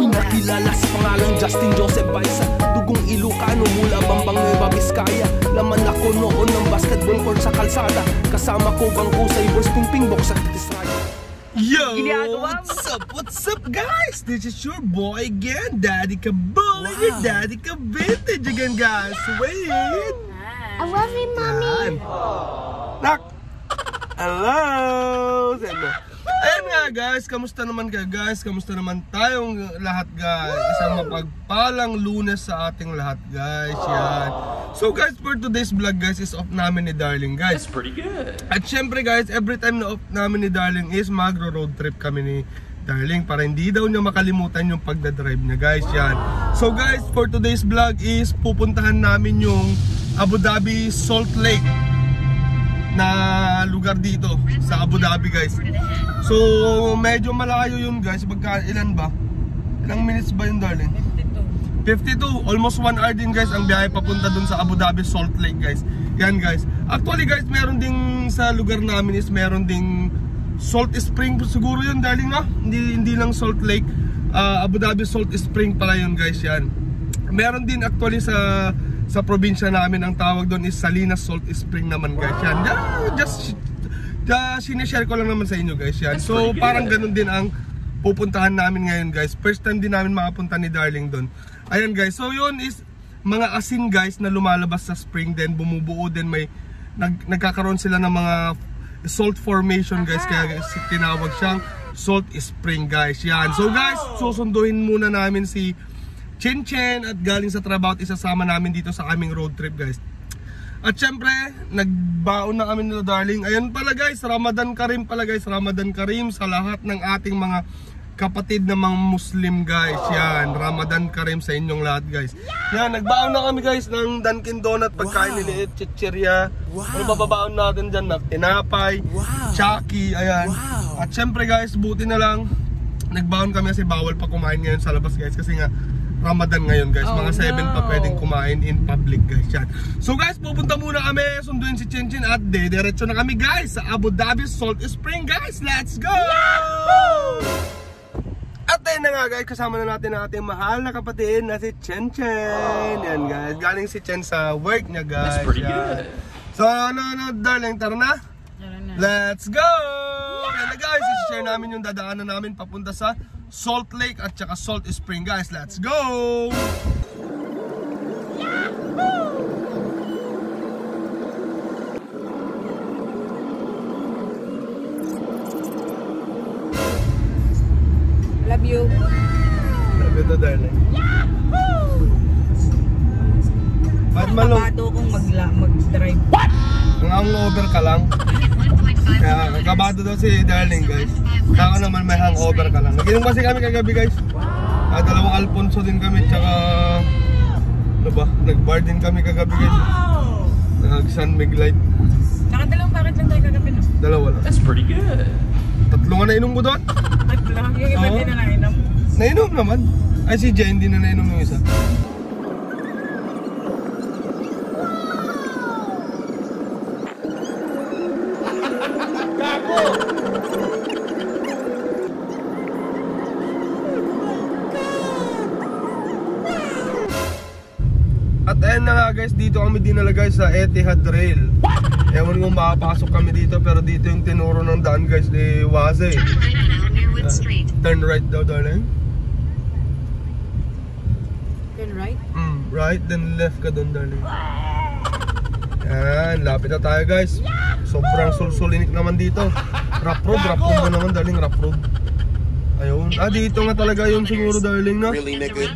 Nakilala sa pangalang Justin Joseph Baisa, dugong Ilocano mula Bambang Nueva Vizcaya. Laman ako noon ng basketball court sa kalsada, kasama ko bangko sa Ibors Pingpingbok sa Titisraya. Yo! What's up guys? This is your boy again, Daddy Kaboy, your Daddy Ka-Vintage again guys. Wait! I love you, Mommy! Nak! Hello! Ayan nga guys, kamusta naman kayo guys? Kamusta naman tayong lahat guys? Isang mapagpalang Lunes sa ating lahat guys. Yan. So guys, for today's vlog guys is off namin ni Darling guys. That's pretty good. At syempre guys, every time na off namin ni Darling is magro-road trip kami ni Darling para hindi daw niya makalimutan yung pagdadrive niya guys. Yan. So guys, for today's vlog is pupuntahan namin yung Abu Dhabi Salt Lake na lugar dito sa Abu Dhabi guys. So medyo malayo yun guys. Ilan ba? Ilang minutes ba yun Darling? 52. Almost 1 hour din guys ang biyahe papunta dun sa Abu Dhabi Salt Lake guys. Yan guys. Actually guys, meron ding sa lugar namin is meron ding Salt Spring siguro yun Darling na? Hindi lang Salt Lake. Abu Dhabi Salt Spring pala yun guys. Yan. Meron din actually sa probinsya namin, ang tawag doon is Salinas Salt Spring naman guys. Yan. Just sinishare ko lang naman sa inyo guys. Yan. So parang ganun din ang pupuntahan namin ngayon guys. First time din namin makapunta ni Darling doon. Ayan guys. So yun is mga asin guys na lumalabas sa spring, then bumubuo din, may nagkakaroon sila ng mga salt formation guys. Kaya tinawag siyang Salt Spring guys. Yan. So guys, susunduhin muna namin si Chen Chen at galing sa trabaho at isasama namin dito sa aming road trip guys. At syempre, nagbaon na kami nila Darling. Ayan pala guys, Ramadan Karim pala guys. Ramadan Karim sa lahat ng ating mga kapatid na mga Muslim guys. Yan, Ramadan Karim sa inyong lahat guys. Yan, nagbaon na kami guys ng Dunkin Donut, pagkain niliit, chichirya. Ano bababaon natin dyan? Tinapay, Chucky, ayan. At syempre guys, buti na lang nagbaon kami kasi bawal pa kumain ngayon sa labas guys. Kasi nga Ramadan ngayon guys, mga 7 pa pwedeng kumain in public guys. Yan. So guys, pupunta muna kami, sunduin si Chen Chen at diretso na kami guys sa Abu Dhabi Salt Spring guys. Let's go! At ayun na nga guys, kasama na natin ang ating mahal na kapatid na si Chen Chen. Yan guys, galing si Chen sa work niya guys. That's pretty good. So ano Darling, tara na? Let's go! Yan na guys, i-share namin yung dadaanan namin papunta sa Salt Lake at saka Salt Spring guys. Let's go! Love you. Love you to Darling. Kabado kong mag-drive. Hangover ka lang. Kaya kabado daw si Darling guys. Ako naman may hangover ka lang. Naginom kasi kami kagabi guys. Dalawang Alfonso din kami. Tsaka ano ba? Nag-bar din kami kagabi guys. Nag-San Miglite. Nakadalawang bakit lang tayo kagabi no? Dalawa lang. That's pretty good. Tatlo nga nainom mo doon? Tatlo lang. Yung iba din na nainom. Nainom naman. Ay si Jay hindi na nainom yung isa. At ayun na nga guys, dito kami dinala guys sa Etihad Rail. Ewan kung makapasok kami dito, pero dito yung tinuro ng daan guys ni Waze. Turn right daw Darling. Turn right? Right, then left ka doon Darling. Yan, lapit na tayo guys. Sobrang sulsulinik naman dito. Rough road mo naman Darling, rough road. Ayun, dito nga talaga yun siguro Darling na. Really nigga?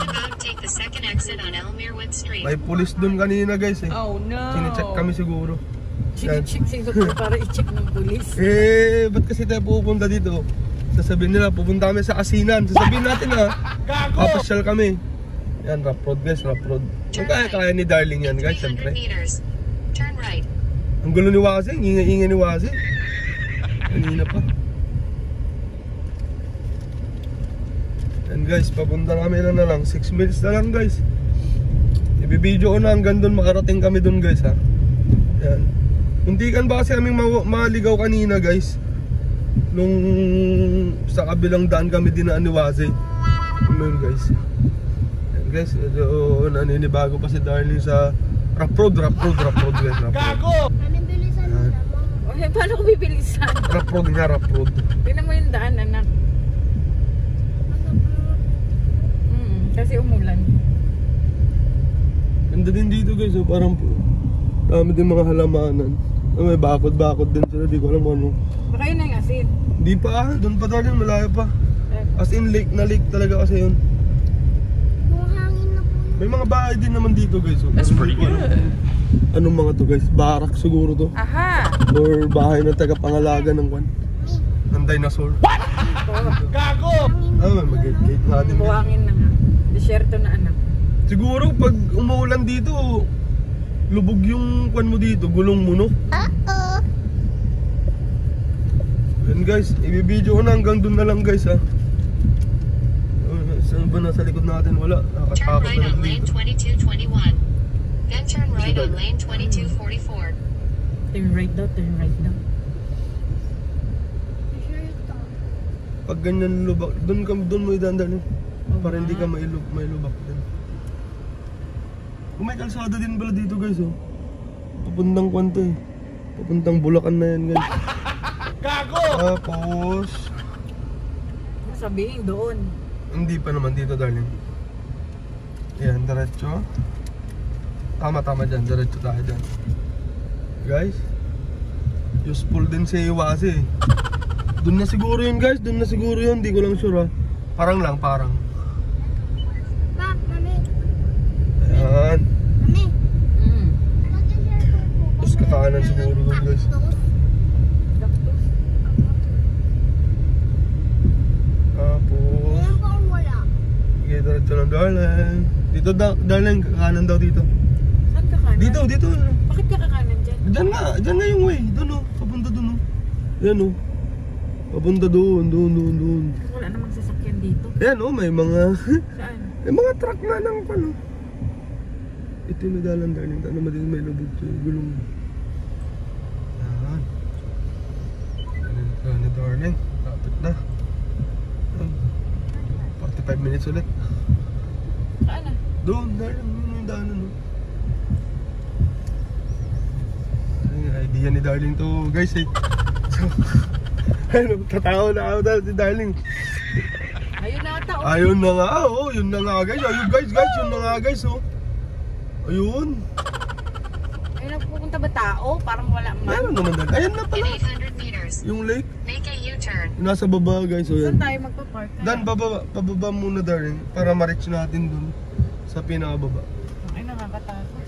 May pulis dun kanina guys eh. Oh no. Sine-check kami siguro. Sine-check siguro para i-check ng pulis. Ba't kasi tayo pupunta dito? Sasabihin nila, pupunta kami sa Asinan. Sasabihin natin papasyal kami. Yan, rough road guys, rough road. Ang kaya ni Darling yan guys, siyempre. Ang gulo ni Waze, ingay-ingay ni Waze. Kanina pa. Yan guys, papunta kami na lang. 6 minutes na lang guys. Ibibideo ko na hanggang doon, makarating kami doon guys ha. Yan. Muntikan ba kasi aming maligaw kanina guys. Nung sa kabilang daan kami dinaan ni Waze. mo yun guys. Ayan guys, naninibago pa si Darling sa rough road guys. Gago! Anong bilisan mo lang? Okay, paano ko bibilisan? Rough road. Tingnan mo yung daan, anak. Kasi umulan. Ganda din dito guys, parang dami din mga halamanan. May bakod din sila, di ko alam ano. Baka yun na yung asin. Di pa, doon pa Darling, malayo pa. As in lake talaga kasi yun. Buhangin na po. May mga bahay din naman dito guys. That's pretty good. Anong mga to guys? Barak siguro to. Aha! Or bahay ng tagapangalaga ng kwan. Ng dinosaur. Gago! Mag-gate natin. Buhangin na nga. Desierto na anak. Siguro pag umuulan dito, lubog yung kwan mo dito, gulong mo no? Yan guys, i-video ko na hanggang dun na lang guys ha. Saan ba nasa likod natin? Wala. Turn Nakatakot right na on lang lane dito. 2221. Then turn right on lane 2244. Turn right daw. Pag ganyan lubak, dun mo idandaan para hindi ka mailubak din. Kung may kalsada din pala dito guys oh. Papuntang kwanto eh. Papuntang Bulacan na yan guys. Gago! Tapos Sabihin doon. hindi pa naman dito Darling. Yan, diretso. Tama dyan, diretso tayo dyan. Guys, useful din si Iwasi. Doon na siguro yun guys, di ko lang sure ha. Parang. Pap, mami. Ayan. Mami. What is your popo? Tapos kakanan siguro doon guys. Tapos Ngayon po ang wala. sige, diretso lang Darling. Dito Darling, kakanan daw dito. Saan ka kanan? Dito. Bakit ka kakanan dyan? Diyan nga yung way. Doon oh, papunta doon oh. Yan oh. Papunta doon. Wala namang sasakyan dito. Ayan oh, may mga Saan? may mga truck na lang pa no. Ito yung dalan Darling. Tano mo din may lubog sa gulong. Yan. Yan Darling. Lapit na. 45 minutes ulit. Saan na? Doon, Darling. Yun yung daanan no. Ay, idea ni Darling to guys eh. Ano, tatawa na ako dahil si Darling. Ayun na ata. Oh. Ayun na nga, oh, yun na nga guys. Ayun guys, yun na nga guys, oh. Ayun. Ayun na pupunta ba tao? Parang wala man. Meron naman dahil. Ayan na In pala. 800 meters, Yung lake. make a U-turn. Yung nasa baba guys, oh Saan yan. tayo magpa-park? Dan, pababa muna Darling. Para ma-reach natin dun. Sa pinakababa. Ay, nakakatakot.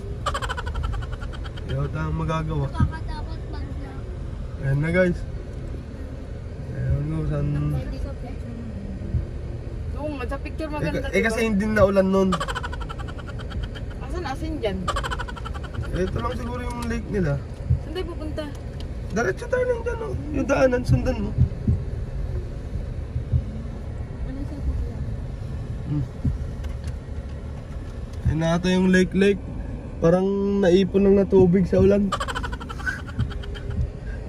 Ayaw tayong magagawa. Nakakatakot bangla. Ayan na guys. Ayan no, saan. Pwede ka picture mo. Oo, sa picture maganda. Kasi hindi na ulan nun. Asan asin dyan? Ito lang siguro yung lake nila. Saan tayo pupunta? Diretso tayo lang dyan, oh. Yung daanan, sundan mo. Ano sa kuya? Ayun na ata yung lake. Parang naipon lang na tubig sa ulan.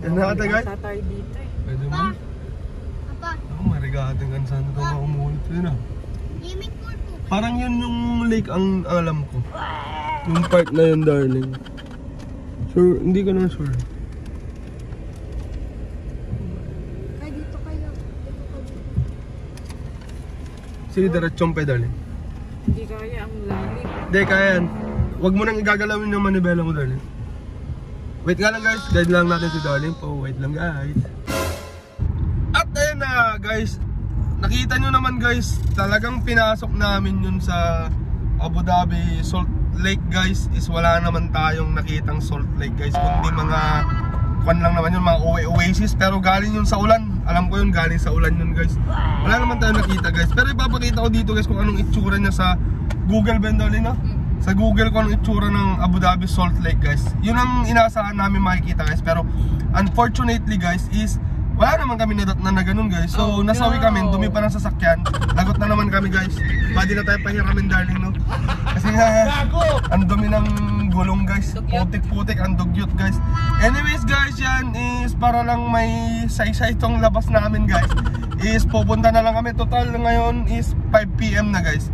Yan na ata guys. Ata tayo dito eh. Pwede mo. Papa, Ako marigating kan saan ito makumulit. Yun ah. gaming board po. Parang yun yung lake ang alam ko. Yung part na yun Darling. Sure, hindi ko na sure. Ay, dito kayo. Sige, diretsong pa Darling. Hindi kaya ang lalim. Hindi, kaya yan. Huwag mo nang igagalawin yung manibela mo Darling. Wait nga lang guys, guide lang natin si Darling po. Wait lang guys. At ayun na guys, nakita nyo naman guys, talagang pinasok namin yun sa Abu Dhabi Salt Lake guys. Is wala naman tayong nakitang Salt Lake guys, kundi mga kwan lang naman yun, mga oasis. Pero galing yun sa ulan. Alam ko yun, galing sa ulan yun guys. Wala naman tayong nakita guys. Pero ipapakita ko dito guys kung anong itsura niya sa Google Bendoli no? Sa Google ko anong itsura ng Abu Dhabi Salt Lake guys. Yun ang inaasahan namin makikita guys. Pero unfortunately guys is wala naman kami na ganun guys. So nasawi kami, dumi pa ng sasakyan. Lagot na naman kami guys. Badi na tayo pahiramin darling no. Kasi nga ang dumi ng gulong guys. Putik-putik, ang dugyot guys. Anyways guys, yan is para lang may say-say itong labas namin guys. Is pupunta na lang kami. Total ngayon is 5 PM na guys.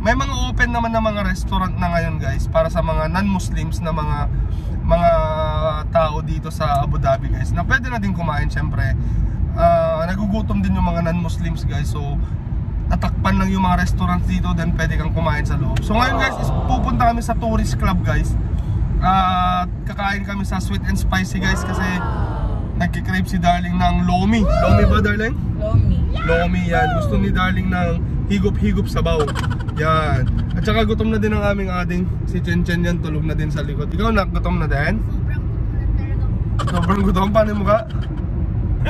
May mga open naman na mga restaurant na ngayon guys para sa mga non-Muslims na mga tao dito sa Abu Dhabi guys na pwede na din kumain syempre. Nagugutom din yung mga non-Muslims guys, so tatakpan lang yung mga restaurants dito, then pwede kang kumain sa loob. So ngayon guys is pupunta kami sa tourist club guys. Kakain kami sa Sweet and Spicy guys kasi nagkikrave si darling ng lomi. Lomi ba darling? Lomi yan. Gusto ni darling ng higop-higop sabaw. Yan. At saka gutom na din ang aming ading si Chen Chen yan, tulog na din sa likod. Ikaw gutom na din? Sobrang gutom pa yung mukha.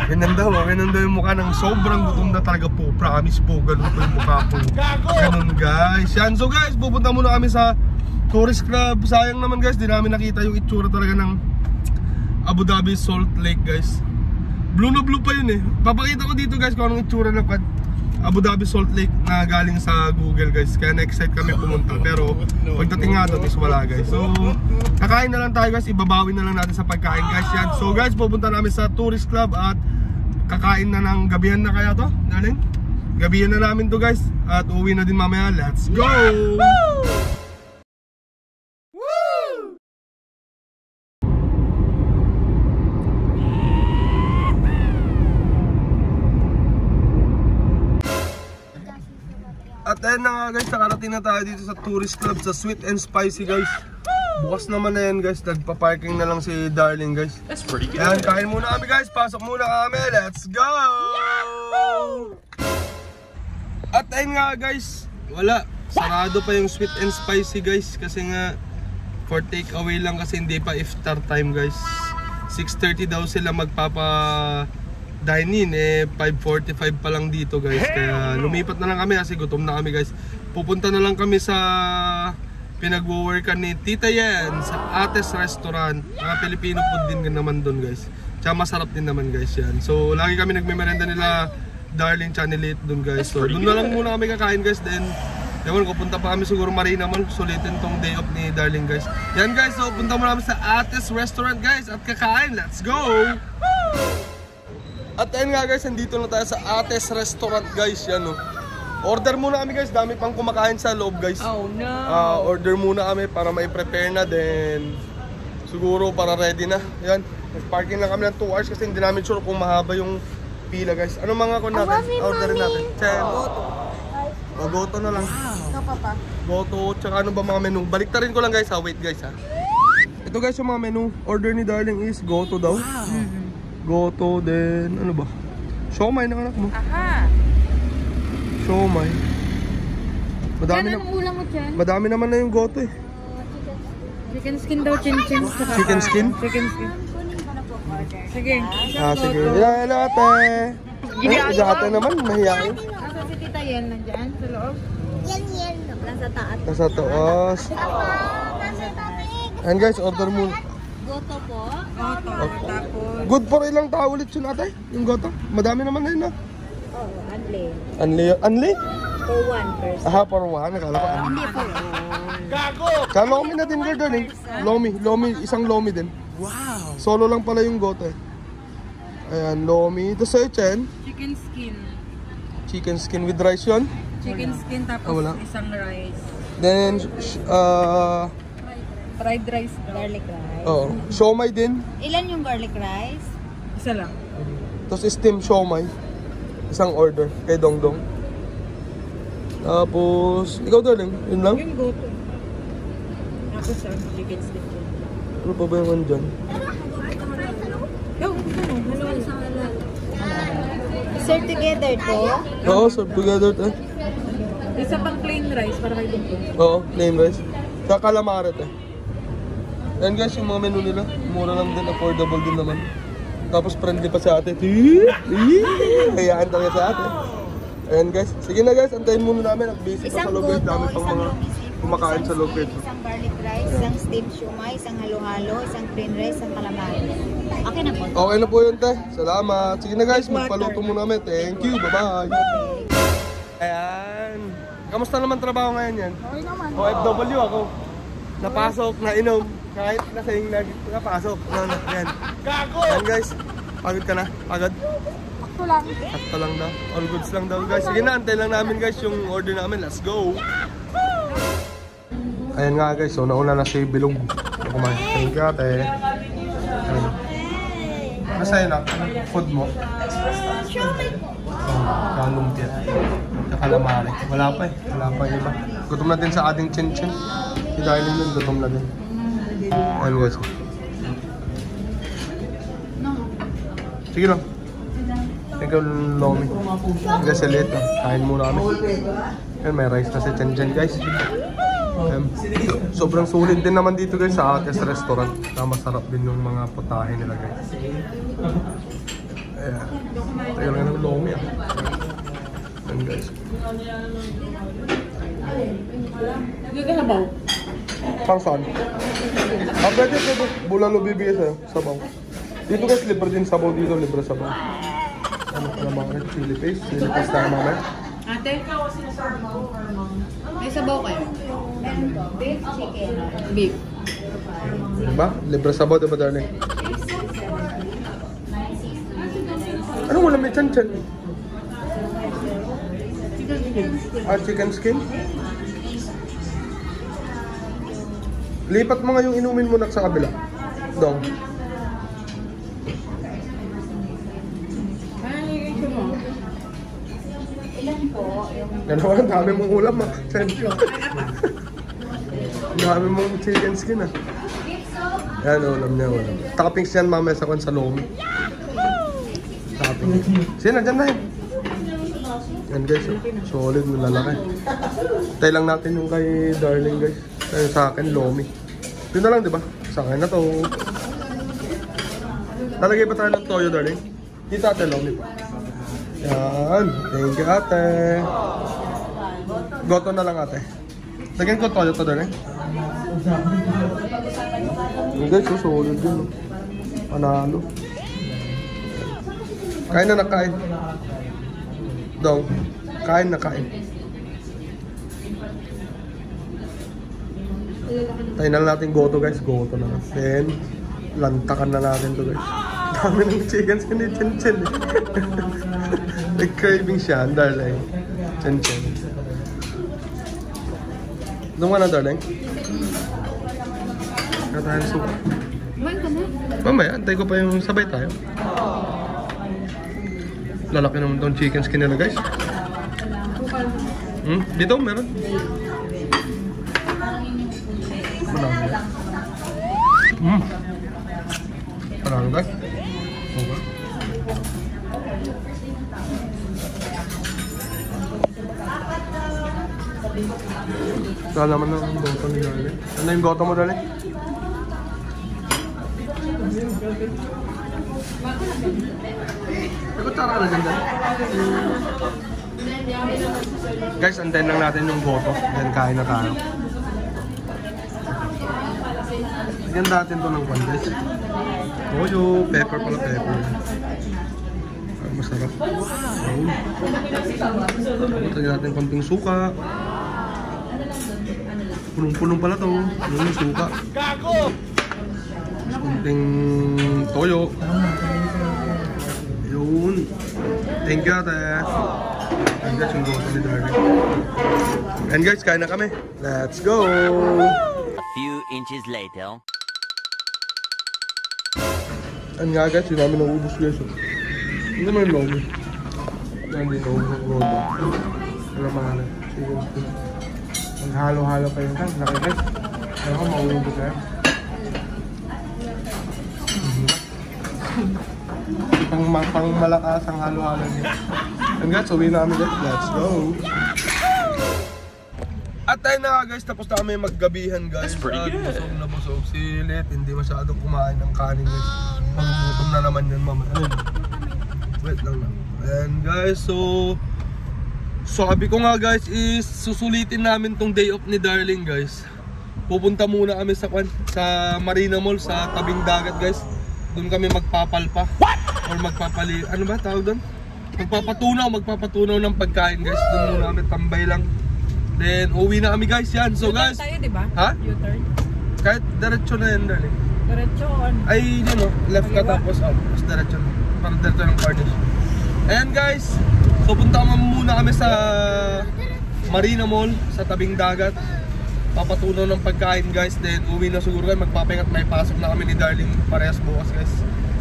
Ganun daw yung mukha ng sobrang gutom na talaga po. Promise po, ganun po yung mukha po. Ganun guys. Yan. So guys, pupunta muna kami sa tourist club. Sayang naman guys, di namin nakita yung itsura talaga ng Abu Dhabi Salt Lake guys. Blue na blue pa yun eh. Papakita ko dito guys kung anong itsura ng Abu Dhabi Salt Lake na galing sa Google guys. Kaya na-excite kami pumunta. Pero pagdating nga doon is wala guys. So kakain na lang tayo guys. Ibabawi na lang natin sa pagkain guys yan. So guys, pupunta namin sa tourist club at kakain na ng gabihan na kaya to, darling? Gabihan na namin to guys. At uwi na din mamaya. Let's go! At ayun na nga guys, nakarating na tayo dito sa tourist club sa Sweet and Spicy guys. Bukas naman na yan guys, nagpa-parking na lang si darling guys. That's pretty good. Ayan, kain muna kami guys, pasok muna kami, let's go! At ayun nga guys, wala, sarado pa yung Sweet and Spicy guys. Kasi nga, for take away lang kasi hindi pa iftar time guys. 6:30 daw sila dine-in, 5:45 pa lang dito guys. Kaya lumipat na lang kami kasi gutom na kami guys. Pupunta na lang kami sa pinag-workan ni Tita Yan sa Ates Restaurant. Mga Filipino food din naman doon guys. Tsaka masarap din naman guys yan. So lagi kami nagme-merenda nila darling Chanelit doon guys. So doon na lang muna kami kakain guys. Then ewan ko, punta pa kami siguro Marina Mall. Sulitin tong day off ni darling guys. Yan guys, so punta muna kami sa Ates Restaurant guys at kakain. Let's go! At ayun nga guys, nandito na tayo sa Ates Restaurant guys. Yan o. Order muna kami guys, dami pang kumakain sa loob guys. Oh no! Order muna kami para mai-prepare na din. Siguro para ready na. Yan, parking lang kami ng 2 hours kasi hindi namin sure kung mahaba yung pila guys. Ano mga ko natin? Orderin natin. Chen. Goto na lang. Ikaw pa. Goto, tsaka ano ba mga menu? Baliktarin ko lang guys ha, wait guys ha. Ito guys yung mga menu. Order ni darling is goto daw. Goto, then ano ba? Siomai ng anak mo. Aha! Siomai. Anong ulam mo dyan? Madami naman na yung goto eh. Chicken skin daw, chin-chin. Chicken skin? Chicken skin. Sige. Sige. Yan ate. Ay, ate naman, mahiyain. Asa si Tita Yan nandyan sa loob? Yan. Nasa taas. Nasa taas. Nasa taas. Ayan guys, order mo. Goto po. Oto. Tapos, Good for ilang tao ulit yun ate? Yung goto? Madami naman na yun ha? Oh, Anli? For one person. Aha, for one. Nakala ko anli. Hindi po. Sa lomi na din girl doon eh. Lomi, isang lomi din. Wow. Solo lang pala yung goto eh. Ayan, lomi. Ito sa'yo, Chen. chicken skin. Chicken skin with rice yun. Chicken skin tapos wala. isang rice. Then, Fried rice daw. Garlic rice. oh, siomai din. Ilan yung garlic rice? Isa lang. Tapos steam siomai. Isang order kay Dongdong. Tapos, ikaw darling, yun lang? Yung goto. Tapos ang chicken skin. Ano pa ba yung andyan? Yo, ano? Serve together to. Oo, serve together to. Isa pang plain rice para kay Dungdung. Oo, plain rice. Sa calamaret eh. Ayan guys, yung mga menu nila, mura lang din, affordable din naman. Tapos friendly pa sa ate. Hayaan talaga sa ate. Ayan guys, sige na guys, antayin muna namin. Ang busy pa sa loob guys, dami pang mga kumakain sa loob guys. Isang garlic rice, isang steamed siomai, isang halo-halo, isang plain rice, isang calamari. Okay na po. Okay na po yun, te. Salamat. Sige na guys, magpaluto muna kami. Thank you, bye-bye. Ayan. Kamusta naman trabaho ngayon yan? Okay naman. OFW ako. Napasok, nainom. Kahit nasing napasok. Yan. Yan guys. Pagod ka na? Pagod? Sakto lang. Sakto lang daw. All goods lang daw guys. Sige na, antay lang namin guys yung order namin. Let's go! Ayan nga guys, so nauna na si Bilog. Kumain. Thank you ate. Ayan. Masaya na. Food mo? Kalumpia. Kalamari. Wala pa eh. Wala pa iba. Gutom na din sa ating chin-chin. Si Darling nun, gutom na din. Ayan guys. Sige lang. Ikaw Lomi. Guys, ulit. Kain muna kami. Ayan, may rice na si Chen-Chen guys. Sobrang sulit din naman dito guys sa Ates Restaurant. Masarap din yung mga putahe nila guys. Ayan. Tayo lang ng Lomi ah. Ayan guys. Hindi ka nabaw. Parang saan? Ah, pwede. Bulalo bibigay sa'yo. Sabaw. Dito guys, libre din sabaw dito. Libre sabaw. Ano pala mga chili paste? Chili paste tayo mamaya. Ate? May sabaw kayo? Beef chicken. Beef. Diba? Libre sabaw, diba darling? Ano wala may chan-chan? Ah, chicken skin? Lipat mo nga yung inumin mo na sa kabila. Dong. Ilan po? Gano'n, ang dami mong ulam ah. Siyempre. Ang dami mong chicken skin ah. Yan, ulam niya, ulam. Toppings yan mamaya sa sa Lomi. Toppings. Sige na, dyan na yun. Yan guys, solid, malalaki. Tayo lang natin yung kay Darling guys. Tayo sa akin, Lomi. Yun na lang, di ba? Sa akin na to. Talagay pa tayo ng toyo, Darling? Dito ate, Lomi pa. Yan. Thank you, ate. Goto na lang, ate. Lagyan ko toyo to, Darling. Yung guys, solid din. Panalo. Kain na nakain. Dong. Kain na kain. Tayo na lang natin goto guys. Goto na lang. Then, lantakan na natin to guys. Dami ng chicken skin ni Chen-Chen eh. Nag-craving siya, Darling. Chen-Chen. Doon ka na, Darling. Kaya tayo na suka. Kumain ka na? Mamaya, antay ko pa yung sabay tayo. Lalaki naman itong chicken skin nila guys. Dito meron. Marami guys. Okay. Kala naman ng goto ni Darling. Ano yung goto mo, Darling? Kutsara ka na dyan, Darling. Guys, antayin lang natin yung goto. Then kain na tayo. Lagyan natin to ng kwan, guys. Toyo, pepper pala, pepper. Masarap. Lagyan natin konting suka. Punong-punong pala to. Yung suka. Konting toyo. Yun. Thank you, ate. And guys, yung goto ni Darling. And guys, kain na kami. Let's go! A few inches later. And nga guys, yun namin naubos guys. Hindi naman yung logo. Hindi naubos ang goto. Wala mahalan. Maghalo-halo kayo guys. Laki guys. Kaya ko maubos kayo. Pang malakas ang halo-halo niya. And guys, uwi na kami guys. Let's go! At tayo na guys, tapos na kami maggabihan guys. That's pretty good. Busog na busog. Silit, hindi masyadong kumain ng kanin guys. Magugutom na naman yun mama. Ano? Wait lang lang. And guys, so sabi ko nga guys is susulitin namin tong day off ni Darling guys. Pupunta muna kami sa Marina Mall sa tabing dagat guys. doon kami magpapalpa. Or magpapali, ano ba tawag doon? Magpapatunaw ng pagkain guys. Doon muna kami tambay lang. Then uwi na kami guys yan. So guys, tayo, di ba? ha? U-turn. Kahit diretso na yan darling. Diretso on. Ay yun o, left ka tapos tapos diretso na. Parang diretso ng Cornish. Ayan guys, so punta muna kami sa Marina Mall, sa tabing dagat. Papatunaw ng pagkain guys. Then uwi na siguro kayo, magpapahinga at may pasok na kami ni Darling parehas bukas guys.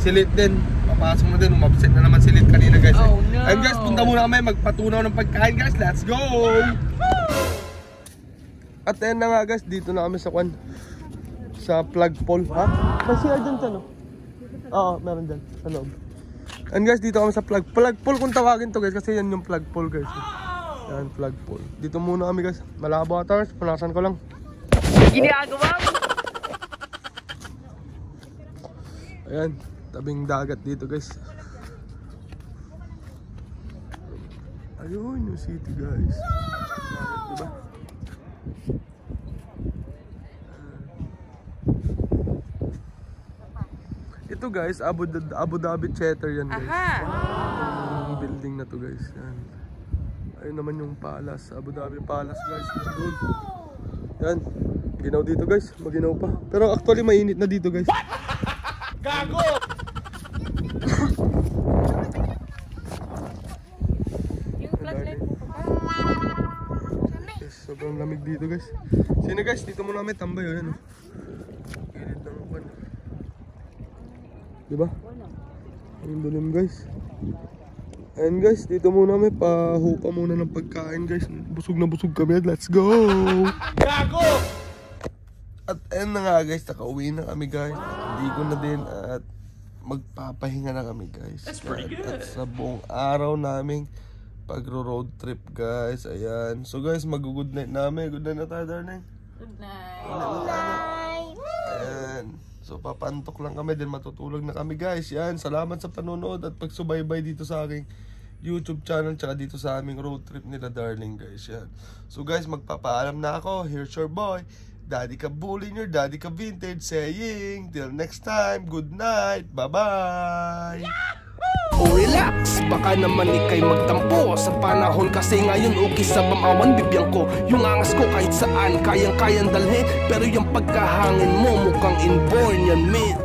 Silit din, papasok na din, umabsent na naman silit kanina guys. Oh no! Ayun guys, punta muna kami, magpatunaw ng pagkain guys. Let's go! At ayan na nga guys, dito na kami sa sa flagpole. Ha? May CR dyan sa no? Oo, meron dyan sa loob. And guys, dito kami sa flagpole kung tawagin to guys, kasi yan yung flagpole guys. Yan, flagpole. Dito muna kami guys. Malabo atars, punasan ko lang. Ginagawa mo! Ayan, tabing dagat dito guys. Ayun yung city guys. Diba? Ito guys, Abu Dhabi Theater yan guys. Yung building na to guys. Yan. Ayun naman yung palace, Abu Dhabi Palace guys. Doon. Yan. Ginaw dito guys, maginaw pa. Pero actually mainit na dito guys. Gago! Yung flashlight mo pa. Yes, sobrang lamig dito guys. Sino guys, dito muna kami tambay. Yan oh. Gilid ng upan. Diba? Ang dulim guys. Ayan guys, dito muna kami, pahupa muna ng pagkain guys. Busog na busog kami, let's go! Gago! At ayan na nga guys, nakauwi na kami guys. Hindi ko na din at magpapahinga na kami guys. That's pretty good. At sa buong araw naming pagro-road trip guys. Ayan. So guys, mag-good night namin. Good night na tayo, darling. Good night. Good night. Ayan. So papantok lang kami, din matutulog na kami guys. Yan, salamat sa panonood at pagsubaybay dito sa aking YouTube channel tsaka dito sa aming road trip nila Darling guys. Yan. So guys, magpapaalam na ako. Here's your boy, Daddy Kabulin, your Daddy Ka Vintage, saying till next time, good night, bye-bye. O relax, baka naman ikay magtampo sa panahon kasi ngayon okay sa pamawan bibiyang ko. Yung angas ko kahit saan, kayang-kayang dalhin, pero yung pagkahangin mo mukhang inborn yan mid.